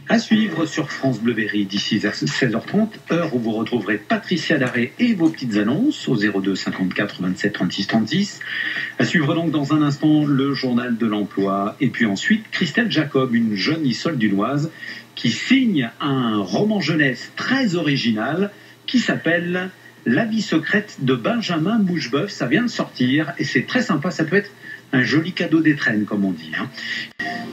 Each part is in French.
À suivre sur France Bleu Berry d'ici 16h30, heure où vous retrouverez Patricia Daré et vos petites annonces au 02 54 27 36 36. À suivre donc dans un instant le journal de l'emploi et puis ensuite Christelle Jacob, une jeune Issole-Dunoise qui signe un roman jeunesse très original qui s'appelle La vie secrète de Benjamin Moucheboeuf. Ça vient de sortir et c'est très sympa, ça peut être un joli cadeau d'étrenne comme on dit.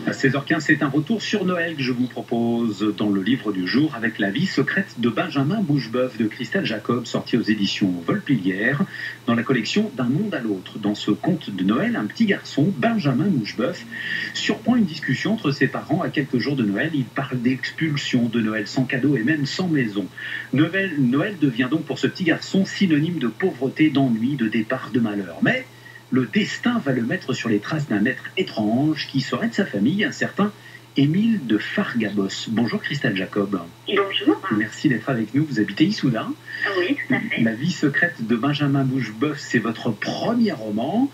À 16h15, c'est un retour sur Noël que je vous propose dans le livre du jour avec La vie secrète de Benjamin Moucheboeuf de Christelle Jacob, sorti aux éditions Volpilière dans la collection D'un monde à l'autre. Dans ce conte de Noël, un petit garçon, Benjamin Moucheboeuf, surprend une discussion entre ses parents à quelques jours de Noël. Il parle d'expulsion, de Noël sans cadeau et même sans maison. Noël devient donc pour ce petit garçon synonyme de pauvreté, d'ennui, de départ, de malheur. Mais le destin va le mettre sur les traces d'un être étrange qui serait de sa famille, un certain Émile de Fargabos. Bonjour Christelle Jacob. Bonjour. Merci d'être avec nous. Vous habitez Issoudun. Oui, tout à fait. La vie secrète de Benjamin Moucheboeuf, c'est votre premier roman.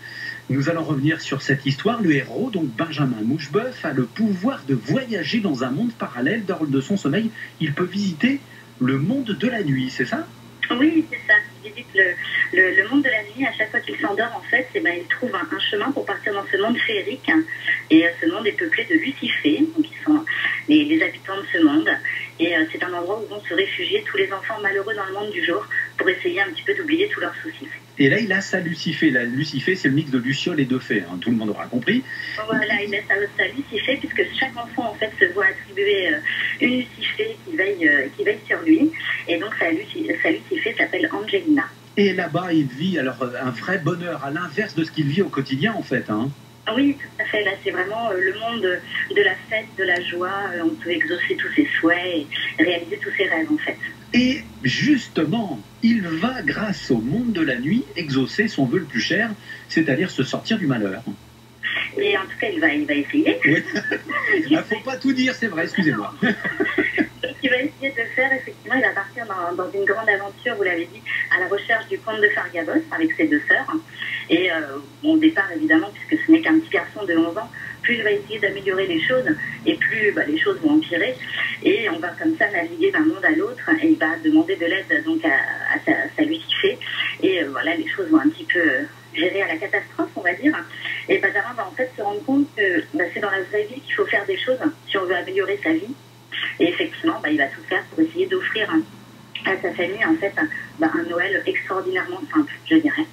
Nous allons revenir sur cette histoire. Le héros, donc Benjamin Moucheboeuf, a le pouvoir de voyager dans un monde parallèle. Lors de son sommeil, il peut visiter le monde de la nuit, c'est ça ? Oui, c'est ça. Il visite le monde de la nuit. À chaque fois qu'il s'endort, en fait, il trouve un chemin pour partir dans ce monde féerique. Et ce monde est peuplé de Lucifées, donc qui sont les habitants de ce monde. Et c'est un endroit où vont se réfugier tous les enfants malheureux dans le monde du jour pour essayer un petit peu d'oublier tous leurs soucis. Et là, il a sa Lucifée. La Lucifée, c'est le mix de Luciole et de Fée. Tout le monde aura compris. Voilà, il a sa Lucifée, puisque chaque enfant, en fait, se voit attribuer une Lucifée qui veille sur lui. Et donc, sa Lucifée s'appelle Angelina. Et là-bas, il vit alors un vrai bonheur, à l'inverse de ce qu'il vit au quotidien, en fait. Oui, tout à fait. Là, c'est vraiment le monde de la fête, de la joie. On peut exaucer tous ses souhaits et réaliser tous ses rêves, en fait. Et justement, il va, grâce au monde de la nuit, exaucer son vœu le plus cher, c'est-à-dire se sortir du malheur. Et en tout cas, il va essayer. Oui. Il ne faut pas tout dire, c'est vrai, excusez-moi. Ce qu'il va essayer de faire, effectivement, il va partir dans une grande aventure, vous l'avez dit, à la recherche du comte de Fargabos avec ses deux sœurs. Et au départ, évidemment, puisque ce n'est qu'un petit garçon de 11 ans, plus il va essayer d'améliorer les choses, et plus les choses vont empirer. Et on va comme ça naviguer d'un monde à l'autre, et il va demander de l'aide donc à sa Lucifée. Et voilà, les choses vont un petit peu gérer à la catastrophe, on va dire. Et Benjamin va en fait se rendre compte que c'est dans la vraie vie qu'il faut faire des choses si on veut améliorer sa vie. Et effectivement, il va tout faire pour essayer d'offrir à sa famille en fait un Noël extraordinairement simple, je dirais.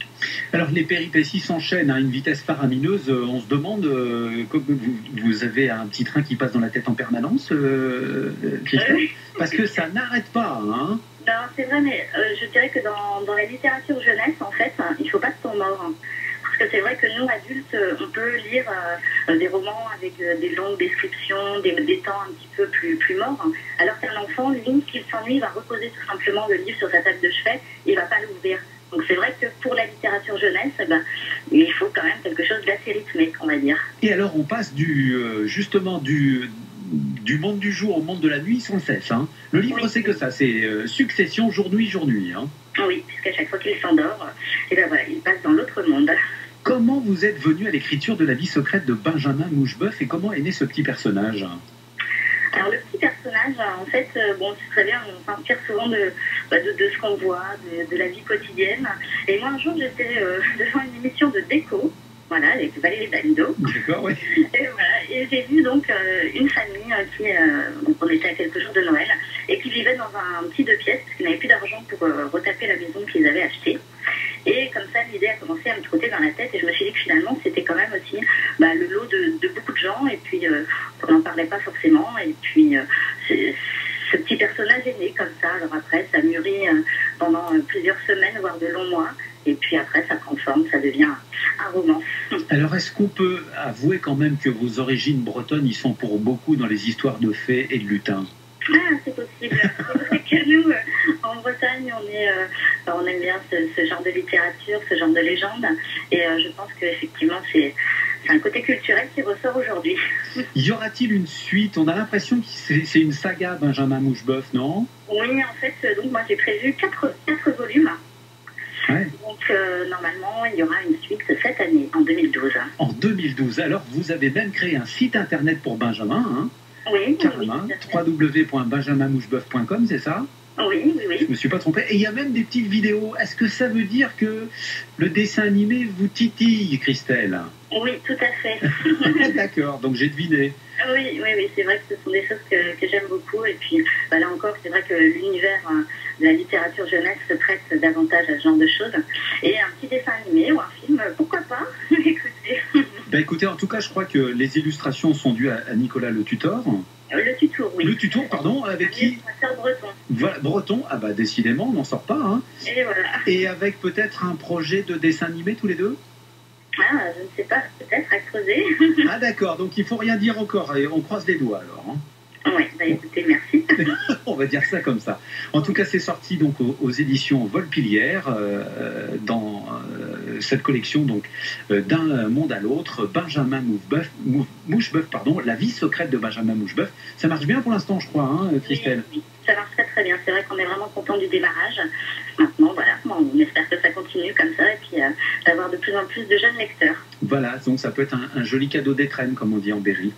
Alors les péripéties s'enchaînent à une vitesse faramineuse. On se demande, comme vous avez un petit train qui passe dans la tête en permanence, Christelle, parce que ça n'arrête pas. Non, c'est vrai, mais je dirais que dans la littérature jeunesse, en fait, il ne faut pas se tomber mort. Parce que c'est vrai que nous, adultes, on peut lire des romans avec des longues descriptions, des temps un petit peu plus morts, alors qu'un enfant, lui, s'il s'ennuie, va reposer tout simplement le livre sur sa table de chevet et ne va pas l'ouvrir. Donc c'est vrai que pour la littérature jeunesse, il faut quand même quelque chose d'assez rythmé, on va dire. Et alors on passe justement du monde du jour au monde de la nuit sans cesse. Le livre, oui, c'est que ça, c'est succession jour-nuit, jour-nuit. Oui, puisqu'à chaque fois qu'il s'endort, il passe dans l'autre monde. Comment vous êtes venu à l'écriture de La vie secrète de Benjamin Moucheboeuf et comment est né ce petit personnage ? Alors le petit personnage, en fait, c'est très bien, on s'inspire souvent de ce qu'on voit, de la vie quotidienne. Et moi un jour j'étais devant une émission de déco, voilà, avec Valérie Damido. D'accord, oui. Et j'ai vu donc une famille donc on était à quelques jours de Noël, et qui vivait dans un petit 2 pièces, parce qu'ils n'avaient plus d'argent pour retaper la maison qu'ils avaient achetée. Et comme ça, l'idée a commencé à me trotter dans la tête et je me suis dit que finalement, c'était quand même aussi le lot de beaucoup de gens et puis on n'en parlait pas forcément. Et puis, ce petit personnage est né comme ça. Alors après, ça mûrit pendant plusieurs semaines, voire de longs mois. Et puis après, ça prend forme, ça devient un roman. Alors, est-ce qu'on peut avouer quand même que vos origines bretonnes, y sont pour beaucoup dans les histoires de fées et de lutins ? Ah, c'est possible. C'est vrai que nous, en Bretagne, on aime bien ce genre de littérature, ce genre de légende. Et je pense qu'effectivement, c'est un côté culturel qui ressort aujourd'hui. Y aura-t-il une suite ? On a l'impression que c'est une saga, Benjamin Moucheboeuf, non ? Oui, en fait, donc moi j'ai prévu 4 volumes. Ouais. Donc normalement, il y aura une suite cette année, en 2020. 2012. Alors, vous avez même créé un site internet pour Benjamin, hein, Oui, carrément, www.benjaminmouchebeuf.com, c'est ça? oui, oui, Je me suis pas trompé. Et il y a même des petites vidéos. Est-ce que ça veut dire que le dessin animé vous titille, Christelle? oui, tout à fait. D'accord, donc j'ai deviné. Oui, oui, oui, c'est vrai que ce sont des choses que j'aime beaucoup. Et puis bah, là encore, c'est vrai que l'univers de la littérature jeunesse se prête davantage à ce genre de choses. Et un petit dessin animé ou un film, pourquoi pas? Écoutez. Ben écoutez, en tout cas, je crois que les illustrations sont dues à Nicolas Le Tutor. Le tutour, oui. Le Tutor, pardon, avec qui? Breton. Voilà, Breton. Ah bah décidément, on n'en sort pas. Hein. Et voilà. Et avec peut-être un projet de dessin animé tous les deux? Ah, je ne sais pas, peut-être à creuser. Ah d'accord, donc il faut rien dire encore. Et on croise les doigts alors. Hein. Oui, bah écoutez, merci. On va dire ça comme ça. En tout cas, c'est sorti donc aux éditions Volpilière dans cette collection donc d'un monde à l'autre, Benjamin Mouchebeuf, pardon, la vie secrète de Benjamin Mouchebeuf. Ça marche bien pour l'instant, je crois, hein, Christelle. Oui, ça marche très très bien. C'est vrai qu'on est vraiment content du démarrage. Maintenant, voilà, on espère que ça continue comme ça et puis d'avoir de plus en plus de jeunes lecteurs. Voilà, donc ça peut être un joli cadeau d'étrenne, comme on dit en Berry.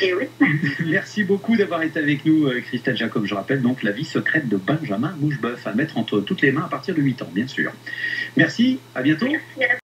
Et oui. Merci beaucoup d'avoir été avec nous, Christelle Jacob. Je rappelle donc la vie secrète de Benjamin Mouchebeuf à mettre entre toutes les mains à partir de 8 ans, bien sûr. Merci, à bientôt. Merci à